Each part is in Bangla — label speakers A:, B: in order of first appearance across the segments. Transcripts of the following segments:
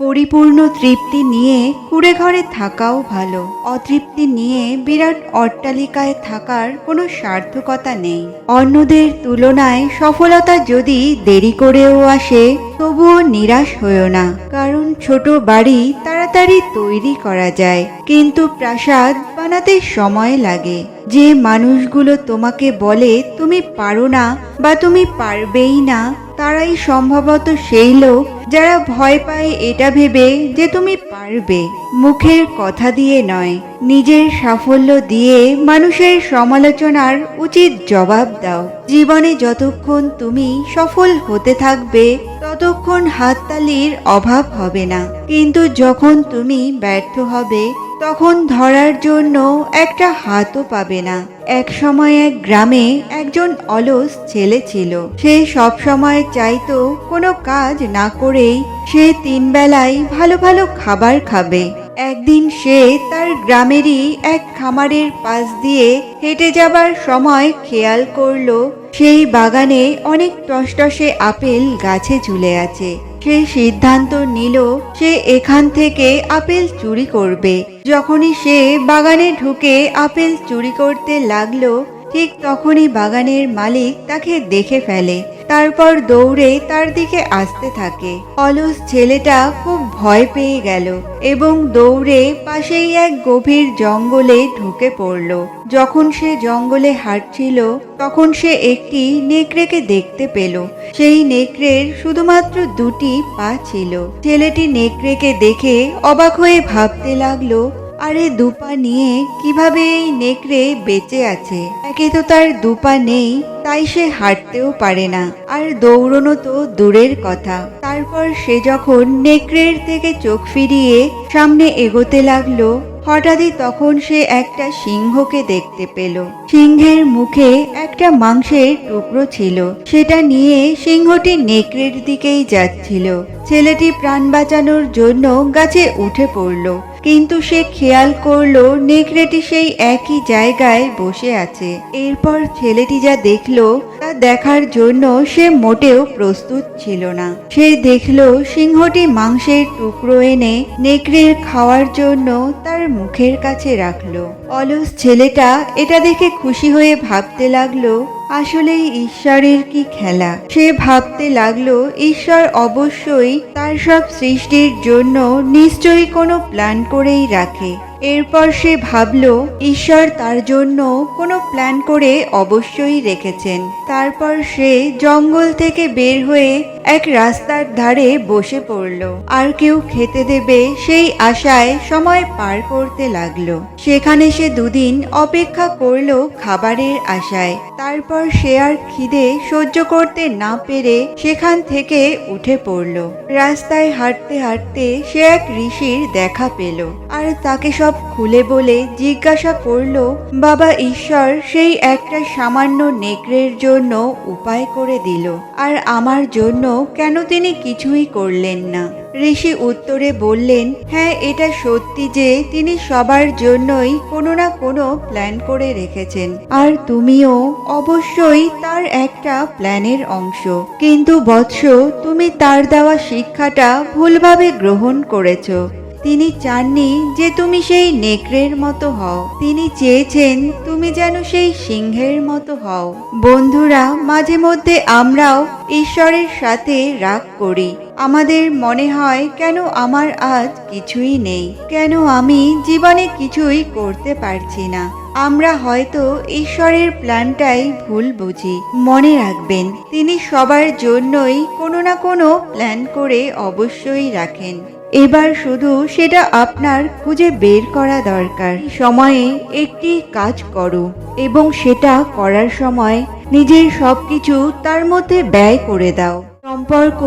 A: পরিপূর্ণ তৃপ্তি নিয়ে কুঁড়ে ঘরে থাকাও ভালো। অতৃপ্তি নিয়ে বিরাট অট্টালিকায় থাকার কোনো সার্থকতা নেই। অন্যদের তুলনায় সফলতা যদি দেরি করেও আসে, তবুও নিরাশ হইও না, কারণ ছোট বাড়ি তাড়াতাড়ি তৈরি করা যায়, কিন্তু প্রাসাদ বানাতে সময় লাগে। যে মানুষগুলো তোমাকে বলে তুমি পারো না বা তুমি পারবেই না, তারাই সম্ভবত সেই লোক যারা ভয় পায় এটা ভেবে যে তুমি পারবে। মুখের কথা দিয়ে নয়, নিজের সাফল্য দিয়ে মানুষের সমালোচনার উচিত জবাব দাও। জীবনে যতক্ষণ তুমি সফল হতে থাকবে ততক্ষণ হাততালির অভাব হবে না, কিন্তু যখন তুমি ব্যর্থ হবে তখন ধরার জন্য একটা হাতও পাবে না। এক সময় এক গ্রামে একজন অলস ছেলে ছিল। সে সব সময় চাইতো কোনো কাজ না করেই সে 3 বেলায় ভালো ভালো খাবার খাবে। একদিন সে তার গ্রামেরই এক খামারের পাশ দিয়ে হেঁটে যাবার সময় খেয়াল করলো সেই বাগানে অনেক টসটসে আপেল গাছে ঝুলে আছে। সে সিদ্ধান্ত নিল সে এখান থেকে আপেল চুরি করবে। যখনই সে বাগানে ঢুকে আপেল চুরি করতে লাগলো, ঠিক তখনই বাগানের মালিক তাকে দেখে ফেলে, তারপর দৌড়ে তার দিকে আসতে থাকে। অলস ছেলেটা খুব ভয় পেয়ে গেল এবং দৌড়ে পাশেই এক গভীর জঙ্গলে ঢুকে পড়ল। যখন সে জঙ্গলে হাঁটছিল তখন সে একটি নেকড়েকে দেখতে পেল। সেই নেকড়ের শুধুমাত্র 2টি পা ছিল। ছেলেটি নেকড়েকে দেখে অবাক হয়ে ভাবতে লাগলো, আরে 2 পা নিয়ে কিভাবে এই নেকড়ে বেঁচে আছে? একে তো তার 2 পা নেই, তাই সে হাঁটতেও পারে না, আর দৌড়নো তো দূরের কথা। তারপর সে যখন নেকড়ের থেকে চোখ ফিরিয়ে সামনে এগোতে লাগলো, হঠাৎই তখন সে একটা সিংহকে দেখতে পেল। সিংহের মুখে একটা মাংসের টুকরো ছিল, সেটা নিয়ে সিংহটি নেকড়ের দিকেই যাচ্ছিল। ছেলেটি প্রাণ বাঁচানোর জন্য গাছে উঠে পড়ল, কিন্তু সে খেয়াল করলো নেকড়েটি সেই একই জায়গায় বসে আছে। এরপর ছেলেটি যা দেখলো তা দেখার জন্য সে মোটেও প্রস্তুত ছিল না। সে দেখলো সিংহটি মাংসের টুকরো এনে নেকড়ের খাওয়ার জন্য তার মুখের কাছে রাখলো। অলস ছেলেটা এটা দেখে খুশি হয়ে ভাবতে লাগলো, আসলেই ঈশ্বরের কি খেলা। সে ভাবতে লাগলো ঈশ্বর অবশ্যই তার সব সৃষ্টির জন্য নিশ্চয়ই কোনো প্ল্যান করেই রাখে। এরপর সে ভাবলো ঈশ্বর তার জন্য কোনো প্ল্যান করে অবশ্যই রেখেছেন। তারপর সে জঙ্গল থেকে বের হয়ে এক রাস্তার ধারে বসে পড়ল, আর কেউ খেতে দেবে সেই আশায় সময় পার করতে লাগলো। সেখানে সে 2 দিন অপেক্ষা করলো খাবারের আশায়। তারপর সে আর খিদে সহ্য করতে না পেরে সেখান থেকে উঠে পড়ল। রাস্তায় হাঁটতে হাঁটতে সে এক ঋষির দেখা পেল, আর তাকে সব খুলে বলে জিজ্ঞাসা করলো, বাবা ঈশ্বর সেই একটা সামান্য নেকড়ের জন্য উপায় করে দিল, আর আমার জন্য কেন তিনি কিছুই করলেন না? ঋষি উত্তরে বললেন, হ্যাঁ, এটা সত্যি যে তিনি সবার জন্যই কোনো না কোনো প্ল্যান করে রেখেছেন, আর তুমিও অবশ্যই তার একটা প্ল্যানের অংশ। কিন্তু বৎস, তুমি তার দেওয়া শিক্ষাটা ভুলভাবে গ্রহণ করেছো। তিনি চাননি যে তুমি সেই নেকড়ের মতো হও, তিনি চেয়েছেন তুমি যেন সেই সিংহের মতো হও। বন্ধুরা, মাঝে মধ্যে আমরাও ঈশ্বরের সাথে রাগ করি। আমাদের মনে হয়, কেন আমার আজ কিছুই নেই, কেন আমি জীবনে কিছুই করতে পারছি না। আমরা হয়তো ঈশ্বরের প্ল্যানটাই ভুল বুঝি। মনে রাখবেন, তিনি সবার জন্যই কোনো না কোনো প্ল্যান করে অবশ্যই রাখেন। এবার শুধু সেটা আপনার খুঁজে বের করা দরকার। সময়ে একটি কাজ করো এবং সেটা করার সময় নিজের সবকিছু তার মধ্যে ব্যয় করে দাও। সম্পর্ক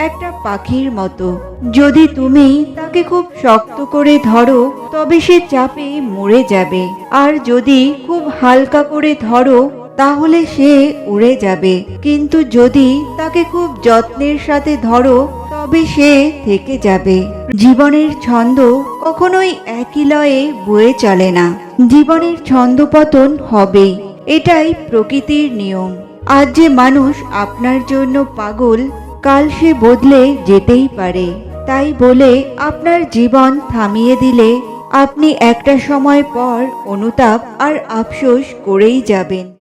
A: একটা পাখির মতো, যদি তুমি তাকে খুব শক্ত করে ধরো তবে সে চাপে মরে যাবে, আর যদি খুব হালকা করে ধরো তাহলে সে উড়ে যাবে। কিন্তু যদি তাকে খুব যত্নের সাথে ধরো তবে সে থেকে যাবে। জীবনের ছন্দ কখনোই একই লয়ে বয়ে চলে না, জীবনের ছন্দপতন হবেই, এটাই প্রকৃতির নিয়ম। আজ যে মানুষ আপনার জন্য পাগল, কাল সে বদলে যেতেই পারে। তাই বলে আপনার জীবন থামিয়ে দিলে আপনি একটা সময় পর অনুতাপ আর আফসোস করেই যাবেন।